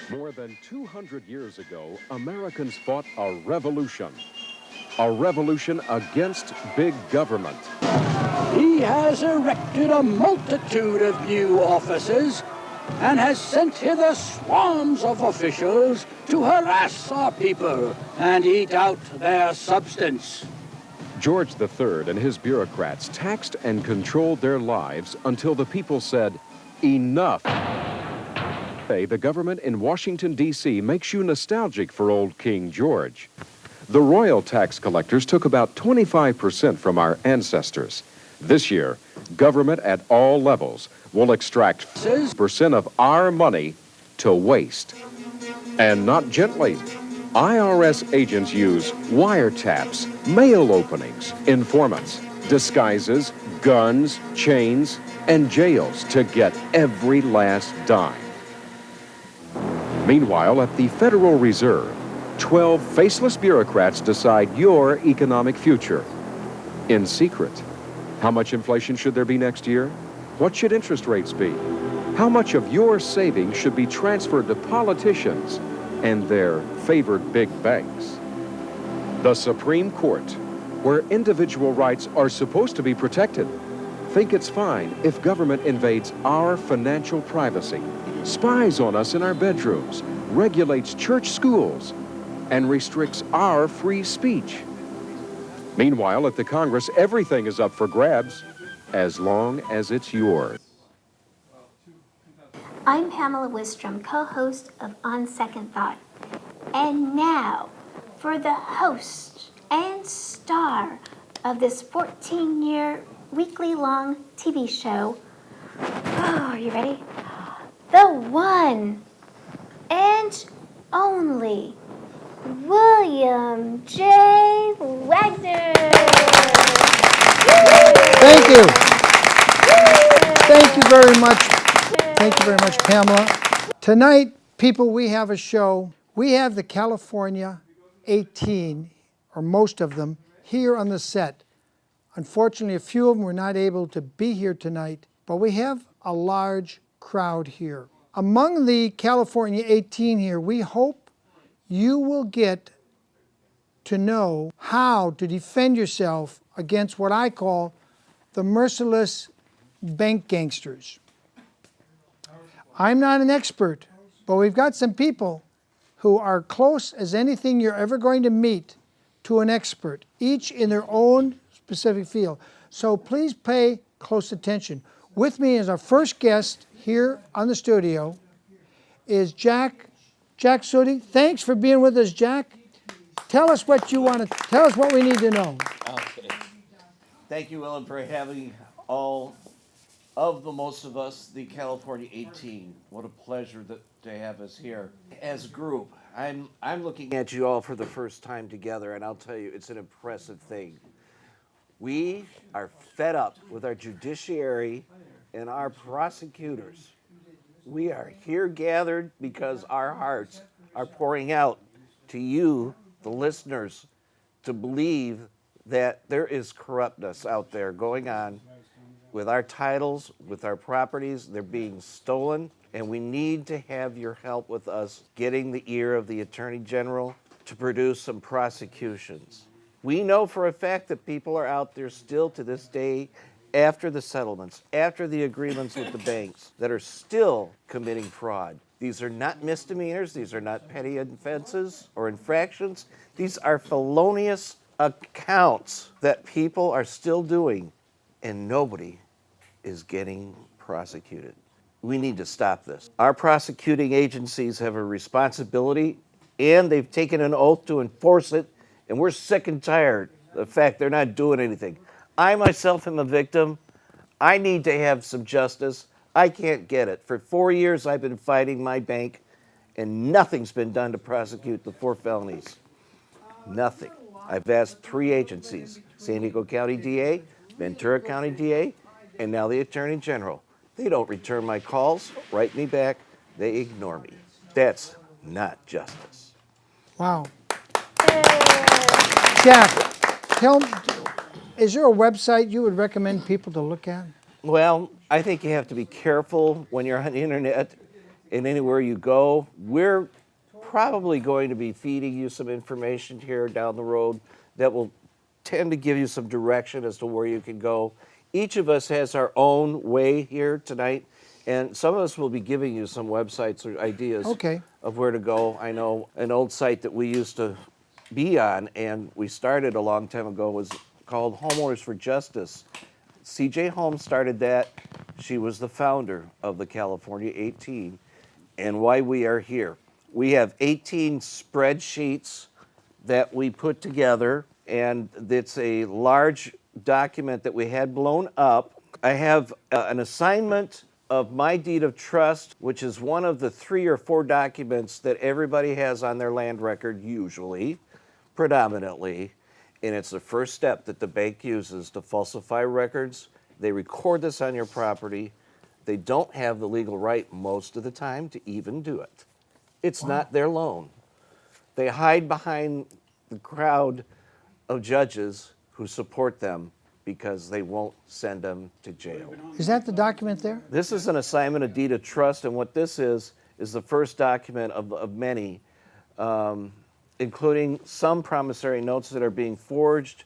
More than 200 years ago, Americans fought a revolution. A revolution against big government. He has erected a multitude of new offices and has sent hither swarms of officials to harass our people and eat out their substance. George III and his bureaucrats taxed and controlled their lives until the people said, enough. The government in Washington, D.C. makes you nostalgic for old King George. The royal tax collectors took about 25% from our ancestors. This year, government at all levels will extract 6% of our money to waste. And not gently. IRS agents use wiretaps, mail openings, informants, disguises, guns, chains, and jails to get every last dime. Meanwhile, at the Federal Reserve, 12 faceless bureaucrats decide your economic future. In secret. How much inflation should there be next year? What should interest rates be? How much of your savings should be transferred to politicians and their favored big banks? The Supreme Court, where individual rights are supposed to be protected, think it's fine if government invades our financial privacy, spies on us in our bedrooms, regulates church schools, and restricts our free speech. Meanwhile, at the Congress, everything is up for grabs, as long as it's yours. I'm Pamela Wistrom, co-host of On Second Thought. And now, for the host and star of this 14-year weekly-long TV show. Oh, are you ready? The one and only William J. Wagner. Thank you. Thank you very much. Thank you very much, Pamela. Tonight, people, we have a show. We have the California 18, or most of them, here on the set. Unfortunately, a few of them were not able to be here tonight, but we have a large crowd here. Among the California 18 here, we hope you will get to know how to defend yourself against what I call the merciless bank gangsters. I'm not an expert, but we've got some people who are close as anything you're ever going to meet to an expert, each in their own specific field. So please pay close attention. With me as our first guest here on the studio is Jack Sooty. Thanks for being with us, Jack. Tell us what you want to tell us what we need to know. Okay. Thank you, Ellen, for having all of the most of us, the California 18. What a pleasure to have us here as a group. I'm looking at you all for the first time together, and I'll tell you, it's an impressive thing. We are fed up with our judiciary and our prosecutors. We are here gathered because our hearts are pouring out to you, the listeners, to believe that there is corruptness out there going on with our titles, with our properties. They're being stolen, and we need to have your help with us getting the ear of the Attorney General to produce some prosecutions. We know for a fact that people are out there still to this day, after the settlements, after the agreements with the banks, that are still committing fraud. These are not misdemeanors. These are not petty offenses or infractions. These are felonious accounts that people are still doing, and nobody is getting prosecuted. We need to stop this. Our prosecuting agencies have a responsibility, and they've taken an oath to enforce it, and we're sick and tired of the fact they're not doing anything. I myself am a victim. I need to have some justice. I can't get it. For 4 years, I've been fighting my bank, and nothing's been done to prosecute the 4 felonies. Nothing. I've asked 3 agencies, San Diego County DA, Ventura County DA, and now the Attorney General. They don't return my calls, write me back. They ignore me. That's not justice. Wow. Jack, tell me, is there a website you would recommend people to look at? Well, I think you have to be careful when you're on the internet And anywhere you go, we're probably going to be feeding you some information here down the road that will tend to give you some direction as to where you can go. Each of us has our own way here tonight, and some of us will be giving you some websites or ideas of where to go. I know an old site that we used to be on, and we started a long time ago, was called Homeowners for Justice. C.J. Holmes started that. She was the founder of the California 18, and why we are here. We have 18 spreadsheets that we put together, and it's a large document that we had blown up. I have an assignment of my deed of trust, which is one of the 3 or 4 documents that everybody has on their land record, usually, predominantly, and it's the first step that the bank uses to falsify records. They record this on your property. They don't have the legal right most of the time to even do it. It's not their loan. They hide behind the crowd of judges who support them because they won't send them to jail. Is that the document there? This is an assignment of deed of trust, and what this is the first document of many, including some promissory notes that are being forged,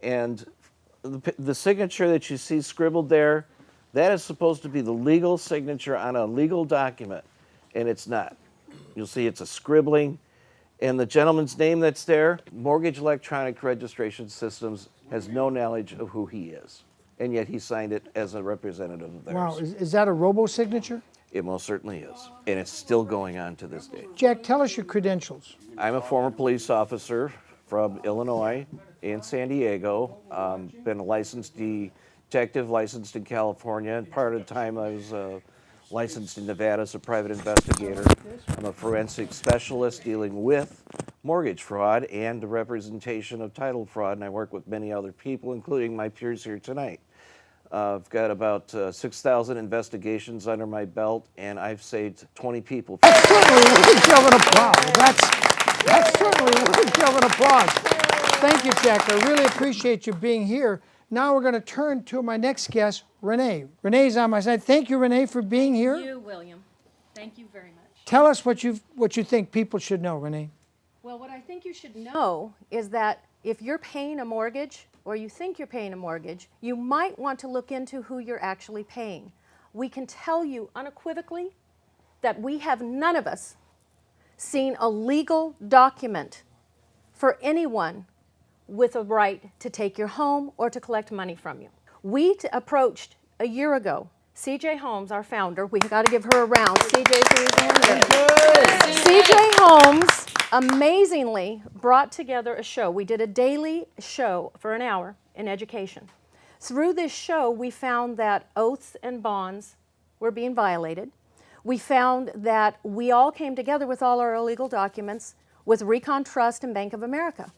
and the signature that you see scribbled there, that is supposed to be the legal signature on a legal document, and it's not. You'll see it's a scribbling, and the gentleman's name that's there, Mortgage Electronic Registration Systems, has no knowledge of who he is, and yet he signed it as a representative of theirs. Wow, is that a robo-signature? It most certainly is, and it's still going on to this day. Jack, tell us your credentials. I'm a former police officer from Illinois and San Diego. Been a licensed detective, licensed in California, and part of the time I was licensed in Nevada as a private investigator. I'm a forensic specialist dealing with mortgage fraud and the representation of title fraud, and I work with many other people, including my peers here tonight. I've got about 6,000 investigations under my belt, and I've saved 20 people. That's certainly worthy of an applause. That's certainly worthy of an applause. Thank you, Jack. I really appreciate you being here. Now we're going to turn to my next guest, Renee. Renee's on my side. Thank you, Renee, for being here. Thank you, William. Thank you very much. Tell us what you think people should know, Renee. Well, what I think you should know is that if you're paying a mortgage or you think you're paying a mortgage, you might want to look into who you're actually paying. We can tell you unequivocally that we have none of us seen a legal document for anyone with a right to take your home or to collect money from you. We approached a year ago C.J. Holmes, our founder. We've got to give her a round. C.J. Holmes amazingly brought together a show. We did a daily show for an hour in education. Through this show, we found that oaths and bonds were being violated. We found that we all came together with all our illegal documents with Recon Trust and Bank of America.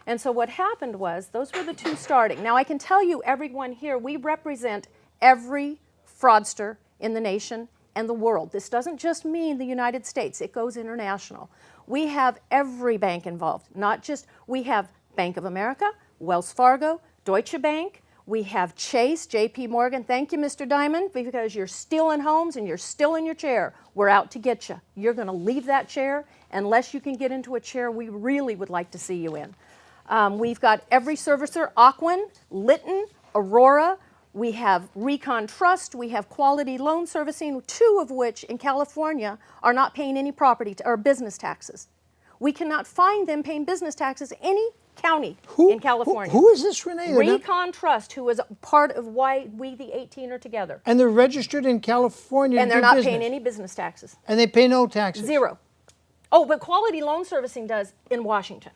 And so what happened was, those were the 2 starting. Now I can tell you, everyone here, we represent every fraudster in the nation and the world. This doesn't just mean the United States, it goes international. We have every bank involved, not just, we have Bank of America, Wells Fargo, Deutsche Bank, we have Chase, JP Morgan. Thank you, Mr. Diamond, because you're still in homes and you're still in your chair. We're out to get you. You're going to leave that chair unless you can get into a chair we really would like to see you in. We've got every servicer, Ocwen, Litton, Aurora. We have Recon Trust. We have Quality Loan Servicing, 2 of which in California are not paying any property or business taxes. We cannot find them paying business taxes any county in California. Who is this, Renee? Recon Trust, who is part of why we, the 18, are together. And they're registered in California And they're not paying any business taxes. And they pay no taxes? 0. Oh, but Quality Loan Servicing does in Washington.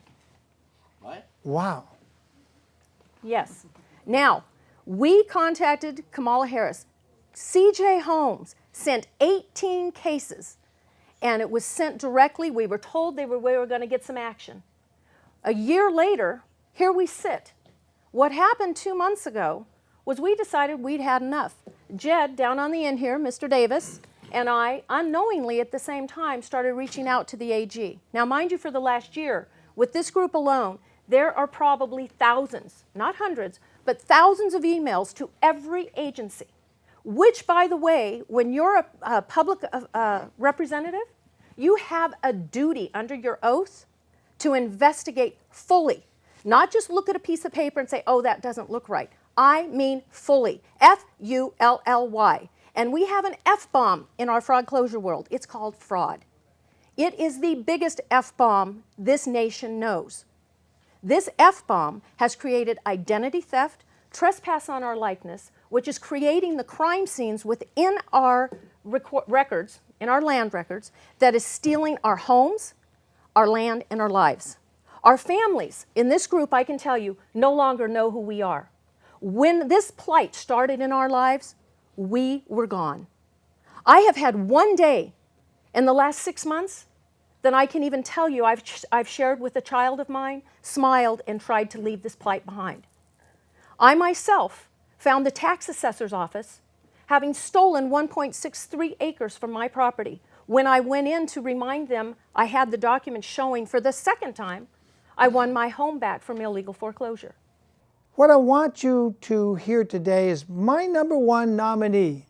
What? Wow. Yes. Now, we contacted Kamala Harris. C.J. Holmes sent 18 cases, and it was sent directly. We were told we were going to get some action. A year later, here we sit. What happened 2 months ago was we decided we'd had enough. Jed, down on the end here, Mr. Davis, and I, unknowingly at the same time, started reaching out to the AG. Now, mind you, for the last year, with this group alone, there are probably thousands, not hundreds, but thousands of emails to every agency which, by the way, when you're a public representative, you have a duty under your oath to investigate fully, not just look at a piece of paper and say, oh, that doesn't look right. I mean fully, F-U-L-L-Y. And we have an F-bomb in our fraud closure world. It's called fraud. It is the biggest F-bomb this nation knows. This F-bomb has created identity theft, trespass on our likeness, which is creating the crime scenes within our records, in our land records, that is stealing our homes, our land, and our lives. Our families, in this group, I can tell you, no longer know who we are. When this plight started in our lives, we were gone. I have had one day in the last 6 months that I can even tell you I've shared with a child of mine, smiled, and tried to leave this plight behind. I myself found the tax assessor's office having stolen 1.63 acres from my property. When I went in to remind them I had the documents showing for the second time, I won my home back from illegal foreclosure. What I want you to hear today is my #1 nominee